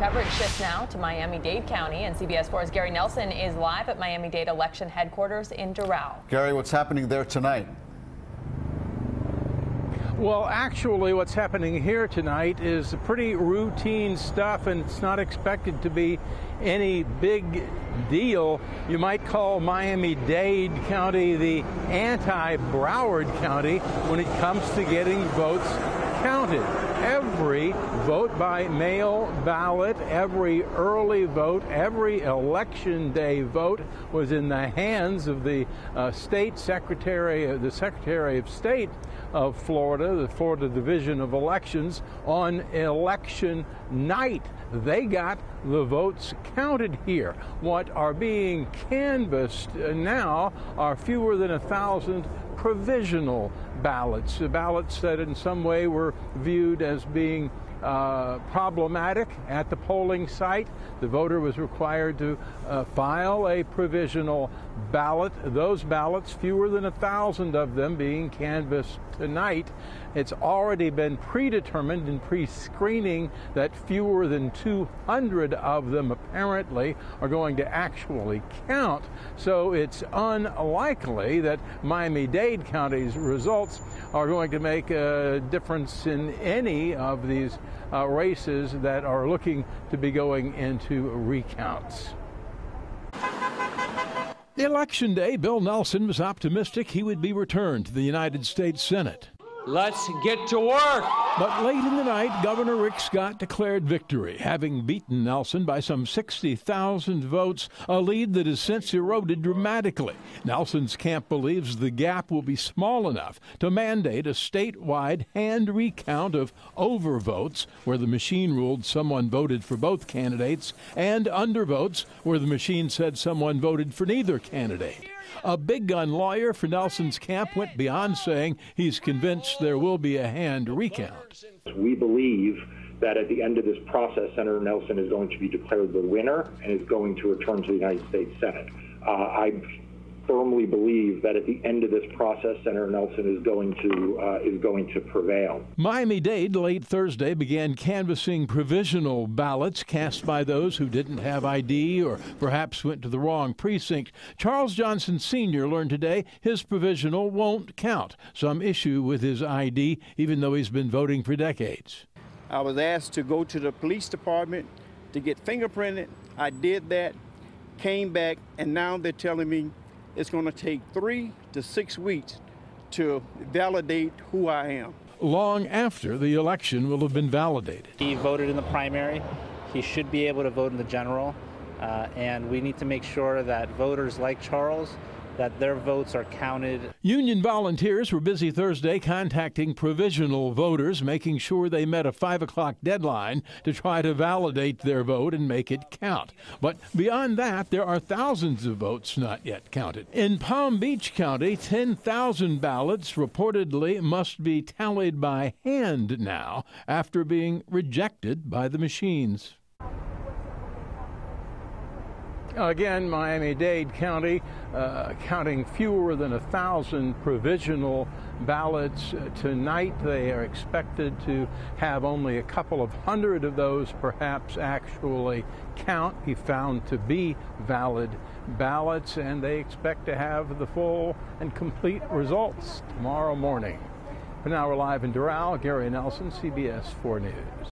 Coverage shifts now to Miami-Dade County, and CBS 4's Gary Nelson is live at Miami-Dade election headquarters in Doral. Gary, what's happening there tonight? Well, actually, what's happening here tonight is pretty routine stuff, and it's not expected to be any big deal. You might call Miami-Dade County the anti-Broward County when it comes to getting votes counted. Every vote by mail ballot, every early vote, every election day vote was in the hands of the Secretary of State of Florida, the Florida Division of Elections, on election night. They got the votes counted here. What are being canvassed now are fewer than 1,000 provisional ballots, ballots that in some way were viewed as being problematic at the polling site. The voter was required to file a provisional ballot. Those ballots, fewer than 1,000 of them being canvassed tonight. It's already been predetermined in pre-screening that fewer than 200 of them apparently are going to actually count. So it's unlikely that Miami-Dade County's results are going to make a difference in any of these races that are looking to be going into recounts. Election day, Bill Nelson was optimistic he would be returned to the United States Senate. Let's get to work. But late in the night, Governor Rick Scott declared victory, having beaten Nelson by some 60,000 votes, a lead that has since eroded dramatically. Nelson's camp believes the gap will be small enough to mandate a statewide hand recount of overvotes, where the machine ruled someone voted for both candidates, and undervotes, where the machine said someone voted for neither candidate. A big gun lawyer for Nelson's camp went beyond saying he's convinced there will be a hand recount. We believe that at the end of this process, Senator Nelson is going to be declared the winner and is going to return to the United States Senate. I firmly believe that at the end of this process, Senator Nelson is going to prevail. Miami-Dade late Thursday began canvassing provisional ballots cast by those who didn't have ID or perhaps went to the wrong precinct. Charles Johnson Sr. learned today his provisional won't count, some issue with his ID, even though he's been voting for decades. I was asked to go to the police department to get fingerprinted. I did that, came back, and now they're telling me it's going to take 3 to 6 weeks to validate who I am. Long after the election will have been validated. He voted in the primary. He should be able to vote in the general. And we need to make sure that voters like Charles, that their votes are counted. Union volunteers were busy Thursday contacting provisional voters, making sure they met a 5 o'clock deadline to try to validate their vote and make it count. But beyond that, there are thousands of votes not yet counted. In Palm Beach County, 10,000 ballots reportedly must be tallied by hand now after being rejected by the machines. Again, Miami-Dade County counting fewer than 1,000 provisional ballots tonight. They are expected to have only a couple of hundred of those perhaps actually be found to be valid ballots, and they expect to have the full and complete results tomorrow morning. For now, we're live in Doral. Gary Nelson, CBS 4 News.